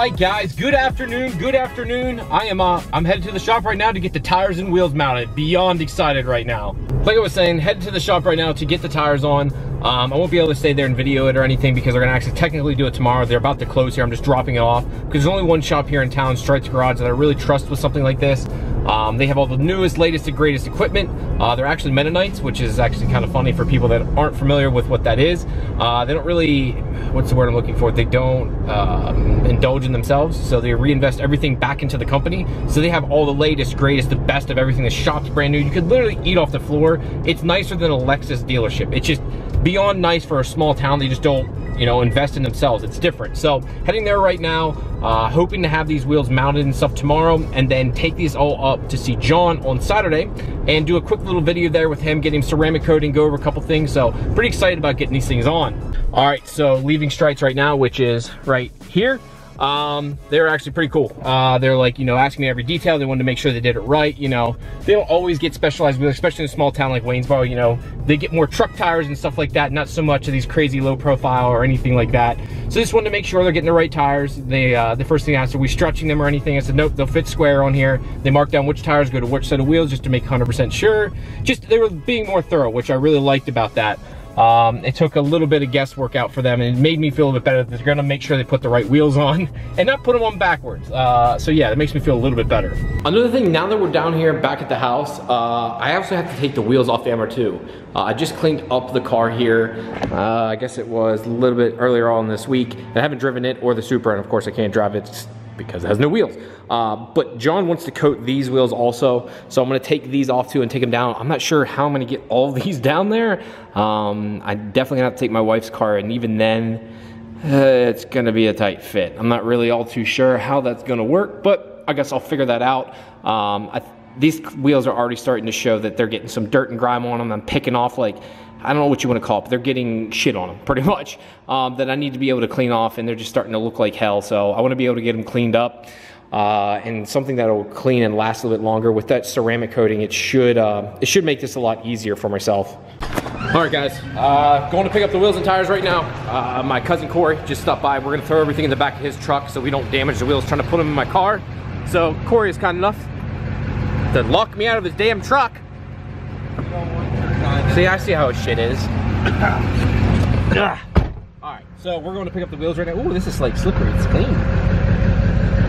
right, guys, good afternoon, good afternoon. I'm headed to the shop right now to get the tires and wheels mounted. Beyond excited right now. Like I was saying, headed to the shop right now to get the tires on. I won't be able to stay there and video it or anything because they're gonna actually technically do it tomorrow. They're about to close here. I'm just dropping it off because there's only one shop here in town, Stripes Garage, that I really trust with something like this. They have all the newest, latest, and greatest equipment. They're actually Mennonites, which is actually kind of funny for people that aren't familiar with what that is. They don't really, what's the word I'm looking for? They don't indulge in themselves, so they reinvest everything back into the company. So they have all the latest, greatest, the best of everything. The shop's brand new. You could literally eat off the floor. It's nicer than a Lexus dealership. It's just beyond nice for a small town. They just don't, you know, invest in themselves. It's different. So heading there right now, hoping to have these wheels mounted and stuff tomorrow, and then take these all up to see John on Saturday and do a quick little video there with him, get him ceramic coating, go over a couple things. So pretty excited about getting these things on. All right, so leaving Stripes right now, which is right here. They're actually pretty cool. They're like, you know, asking me every detail. They wanted to make sure they did it right. You know, they don't always get specialized wheels, especially in a small town like Waynesboro. You know, they get more truck tires and stuff like that, not so much of these crazy low profile or anything like that. So just wanted to make sure they're getting the right tires. They, the first thing I asked, are we stretching them or anything? I said, nope, they'll fit square on here. They marked down which tires go to which set of wheels just to make 100% sure. Just, they were being more thorough, which I really liked about that. It took a little bit of guesswork out for them, and it made me feel a bit better that they're gonna make sure they put the right wheels on and not put them on backwards. So yeah, that makes me feel a little bit better. Another thing, now that we're down here back at the house, I also have to take the wheels off the MR2. I just cleaned up the car here. I guess it was a little bit earlier on this week. I haven't driven it or the Supra, and of course I can't drive it because it has no wheels. But John wants to coat these wheels also, so I'm gonna take these off too and take them down. I'm not sure how I'm gonna get all these down there. I definitely gonna have to take my wife's car, and even then, it's gonna be a tight fit. I'm not really all too sure how that's gonna work, but I guess I'll figure that out. These wheels are already starting to show that they're getting some dirt and grime on them. I'm picking off, like, I don't know what you want to call it, but they're getting shit on them pretty much, that I need to be able to clean off, and they're just starting to look like hell. So I want to be able to get them cleaned up, and something that'll clean and last a little bit longer. With that ceramic coating, it should make this a lot easier for myself. All right, guys, going to pick up the wheels and tires right now. My cousin Corey just stopped by. We're gonna throw everything in the back of his truck so we don't damage the wheels trying to put them in my car. So Corey is kind enough to lock me out of his damn truck. See, I see how his shit is. Alright, so we're going to pick up the wheels right now. Ooh, this is like slippery, it's clean.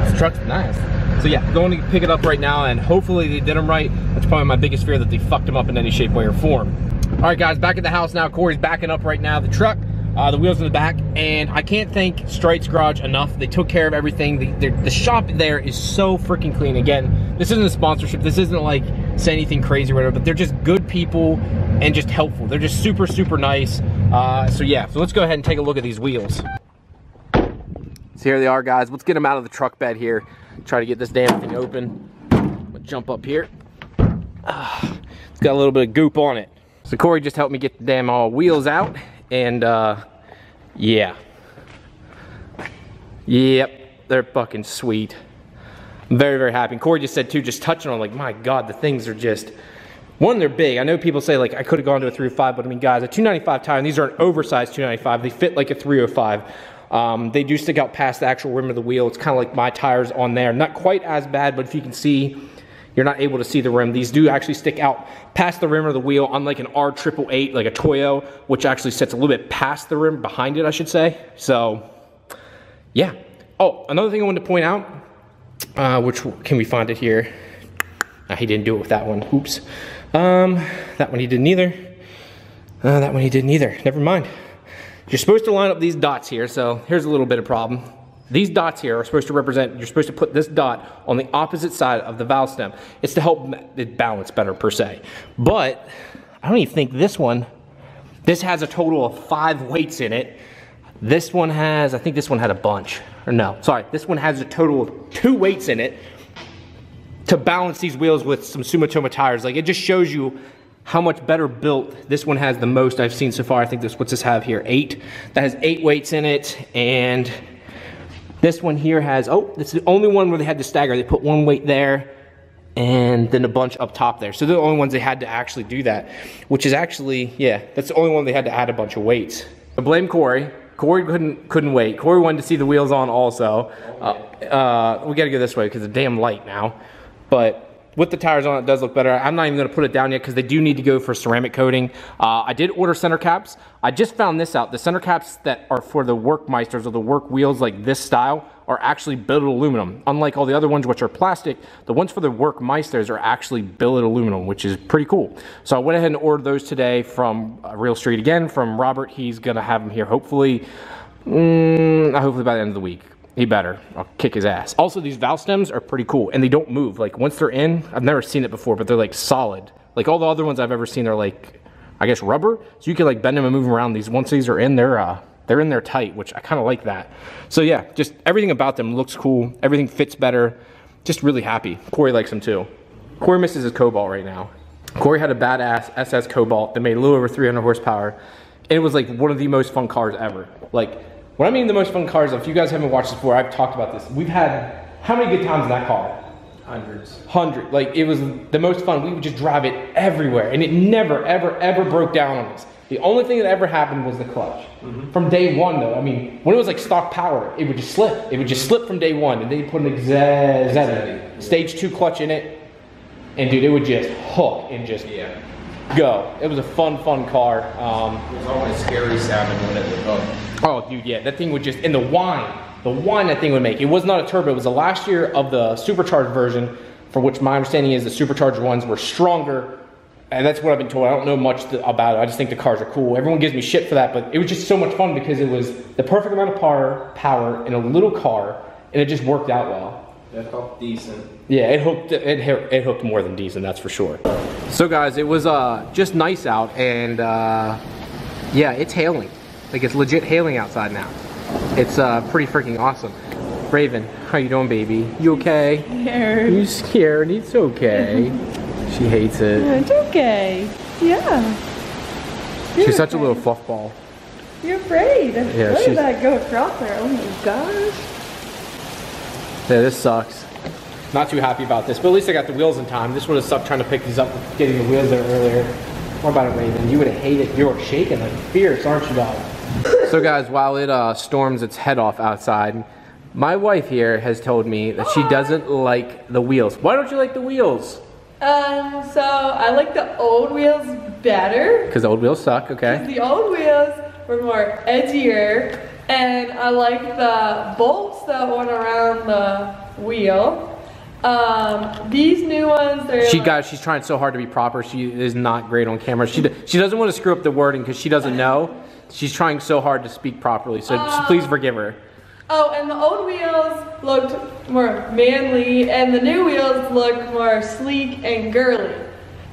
This truck's nice. So yeah, going to pick it up right now, and hopefully they did them right. That's probably my biggest fear, that they fucked them up in any shape, way, or form. Alright guys, back at the house now. Corey's backing up right now, the truck. The wheels in the back, and I can't thank Stripes Garage enough. They took care of everything. The shop there is so freaking clean. Again, this isn't a sponsorship. This isn't like say anything crazy or whatever, but they're just good people and just helpful. They're just super, super nice. So yeah, so let's go ahead and take a look at these wheels. So here they are, guys. Let's get them out of the truck bed here. Try to get this damn thing open. I'm gonna jump up here. It's got a little bit of goop on it. So Corey just helped me get the damn wheels out. And yeah, yep, they're fucking sweet. I'm very, very happy. And Corey just said too, just touching on, like, my God, the things are just, one, they're big. I know people say like I could have gone to a 305, but I mean, guys, a 295 tire, and these are an oversized 295. They fit like a 305. They do stick out past the actual rim of the wheel. It's kind of like my tires on there. Not quite as bad, but if you can see, you're not able to see the rim. These do actually stick out past the rim of the wheel, unlike an R888, like a Toyo, which actually sits a little bit past the rim, behind it, I should say. So, yeah. Oh, another thing I wanted to point out, which, can we find it here? He didn't do it with that one. Oops. That one he didn't either. That one he didn't either. Never mind. You're supposed to line up these dots here, so here's a little bit of problem. These dots here are supposed to represent, you're supposed to put this dot on the opposite side of the valve stem. It's to help it balance better, per se. But I don't even think this has a total of 5 weights in it. This one has, I think this one had a bunch. Or no, sorry, this one has a total of 2 weights in it to balance these wheels with some Sumitomo tires. Like, it just shows you how much better built. This one has the most I've seen so far. I think this, what's this have here? 8. That has 8 weights in it, and this one here has, oh, this is the only one where they had to stagger. They put 1 weight there and then a bunch up top there. So they're the only ones they had to actually do that, which is actually, yeah, that's the only one they had to add a bunch of weights. I blame Corey Corey couldn't wait. Corey wanted to see the wheels on also. We gotta go this way because it's damn light now. But with the tires on, it does look better. I'm not even gonna put it down yet because they do need to go for ceramic coating. I did order center caps. I just found this out. The center caps that are for the Workmeisters or the work wheels like this style are actually billet aluminum. Unlike all the other ones which are plastic, the ones for the Workmeisters are actually billet aluminum, which is pretty cool. So I went ahead and ordered those today from Real Street again, from Robert. He's gonna have them here hopefully, hopefully by the end of the week. He better. I'll kick his ass. Also, these valve stems are pretty cool, and they don't move. Like, once they're in, I've never seen it before, but they're like solid. Like all the other ones I've ever seen are like, I guess rubber, so you can like bend them and move them around. These, once these are in, they're in there tight, which I kind of like that. So yeah, just everything about them looks cool. Everything fits better. Just really happy. Corey likes them too. Corey misses his Cobalt right now. Corey had a badass SS Cobalt that made a little over 300 horsepower, and it was like one of the most fun cars ever. Like, when I mean the most fun cars, if you guys haven't watched this before, I've talked about this. We've had how many good times in that car? Hundreds. Like, it was the most fun. We would just drive it everywhere, and it never, ever, ever broke down on us. The only thing that ever happened was the clutch. From day one, though, I mean, when it was like stock power, it would just slip. It would just slip from day one, and they put an stage 2 clutch in it, and dude, it would just hook and just go. It was a fun car. It was always scary sounding when it would hook. Oh, dude, yeah, that thing would just, and the whine that thing would make. It was not a turbo. It was the last year of the supercharged version, for which my understanding is the supercharged ones were stronger. And that's what I've been told. I don't know much about it. I just think the cars are cool. Everyone gives me shit for that, but it was just so much fun because it was the perfect amount of power in a little car, and it just worked out well. It hooked decent. Yeah, it hooked more than decent, that's for sure. So guys, it was just nice out, and yeah, it's hailing. Like, it's legit hailing outside now. It's pretty freaking awesome. Raven, how you doing, baby? You okay? Scared. You scared? It's okay. She hates it. It's okay. Yeah. She's such a little fluff ball. You're afraid. Yeah, Look at that go across there. Oh my gosh. Yeah, this sucks. Not too happy about this, but at least I got the wheels in time. This would have sucked trying to pick these up, getting the wheels there earlier. What about it, Raven? You would have hated. You were shaking like fierce, aren't you, dog? So guys, while it storms its head off outside, my wife here has told me that she doesn't like the wheels. Why don't you like the wheels? So I like the old wheels better. Because the old wheels suck, okay. The old wheels were more edgier, and I like the bolts that went around the wheel. These new ones, they're she's trying so hard to be proper. She is not great on camera. She doesn't want to screw up the wording because she doesn't know. She's trying so hard to speak properly, so please forgive her. Oh, and the old wheels looked more manly, and the new wheels look more sleek and girly.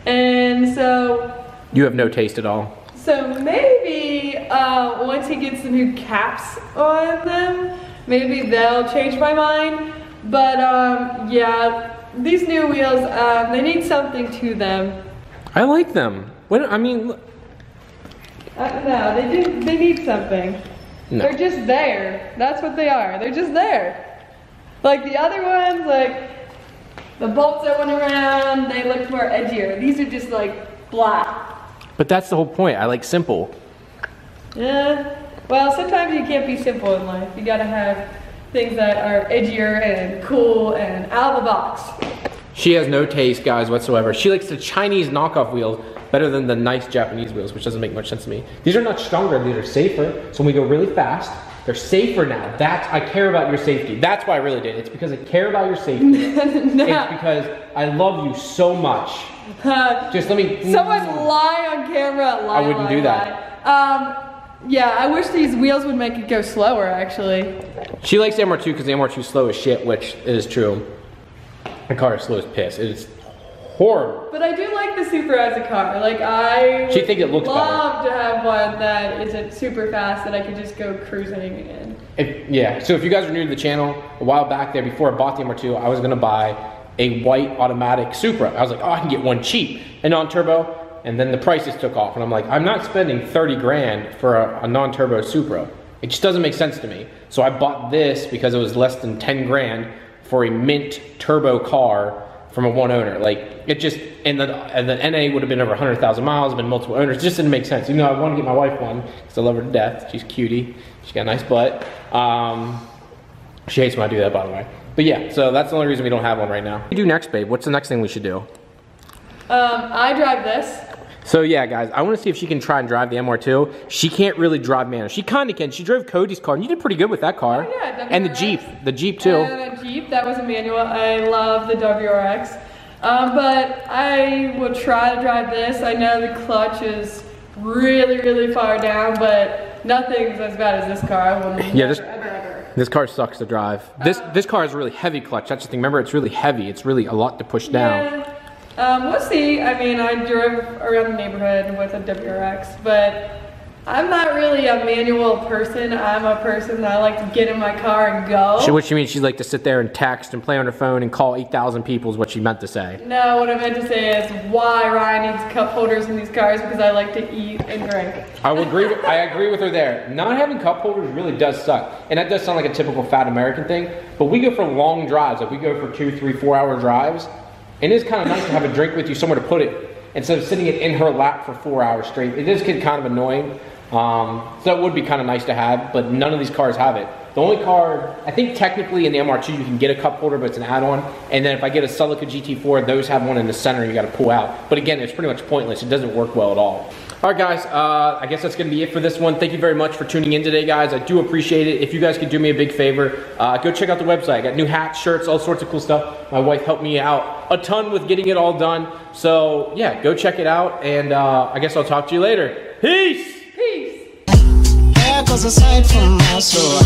And so... You have no taste at all. So maybe once he gets the new caps on them, maybe they'll change my mind. But yeah, these new wheels, they need something to them. I like them. What, I mean... no, they need something. No. They're just there. That's what they are. They're just there. Like the other ones, like the bolts that went around, they looked more edgier. These are just like black. But that's the whole point. I like simple. Yeah. Well, sometimes you can't be simple in life. You gotta have things that are edgier and cool and out of the box. She has no taste, guys, whatsoever. She likes the Chinese knockoff wheels better than the nice Japanese wheels, which doesn't make much sense to me. These are not stronger, these are safer. So when we go really fast, they're safer now. I care about your safety. That's why I really did. It's because I care about your safety. No. It's because I love you so much. Just let me... Someone lie on camera. I wouldn't do that. Yeah, I wish these wheels would make it go slower, actually. She likes the MR2 because the MR2 is slow as shit, which is true. The car is slow as piss. It is horrible. But I do like the Supra as a car. Like, I would love to have one that isn't super fast that I could just go cruising in. Yeah, so if you guys are new to the channel, a while back there, before I bought the MR2, I was gonna buy a white automatic Supra. I was like, oh, I can get one cheap and non-turbo, and then the prices took off, and I'm like, I'm not spending 30 grand for a non-turbo Supra. It just doesn't make sense to me. So I bought this because it was less than 10 grand for a mint turbo car from a one owner. Like it just, and the NA would have been over 100,000 miles, been multiple owners. It just didn't make sense. Even though I want to get my wife one because I love her to death. She's cutie. She's got a nice butt. She hates when I do that, by the way. But yeah, so that's the only reason we don't have one right now. What do you do next, babe? What's the next thing we should do? I drive this. So yeah, guys, I want to see if she can try and drive the MR2. She can't really drive manual. She kind of can. She drove Cody's car, and you did pretty good with that car. Oh, yeah, and the Jeep too. And a Jeep, that was a manual. I love the WRX. But I will try to drive this. I know the clutch is really, really far down, but nothing's as bad as this car. I will never, this car sucks to drive. This car has a really heavy clutch. That's the thing. Remember, it's really heavy. It's really a lot to push down. Yeah. We'll see. I mean, I drove around the neighborhood with a WRX, but I'm not really a manual person. I'm a person that I like to get in my car and go. What she means, she'd like to sit there and text and play on her phone and call 8,000 people is what she meant to say. No, what I meant to say is why Ryan needs cup holders in these cars, because I like to eat and drink. I agree with her there. Not having cup holders really does suck. And that does sound like a typical fat American thing, but we go for long drives. Like we go for 2, 3, 4 hour drives. And it is kind of nice to have a drink with you, somewhere to put it, instead of sitting it in her lap for 4 hours straight. It does get kind of annoying. So it would be kind of nice to have, but none of these cars have it. The only car, I think technically in the MR2 you can get a cup holder, but it's an add-on. And then if I get a Celica GT4, those have one in the center you got to pull out. But again, it's pretty much pointless. It doesn't work well at all. All right, guys, I guess that's going to be it for this one. Thank you very much for tuning in today, guys. I do appreciate it. If you guys could do me a big favor, go check out the website. I got new hats, shirts, all sorts of cool stuff. My wife helped me out a ton with getting it all done. So, yeah, go check it out, and I guess I'll talk to you later. Peace! Peace! There goes a sight from my soul.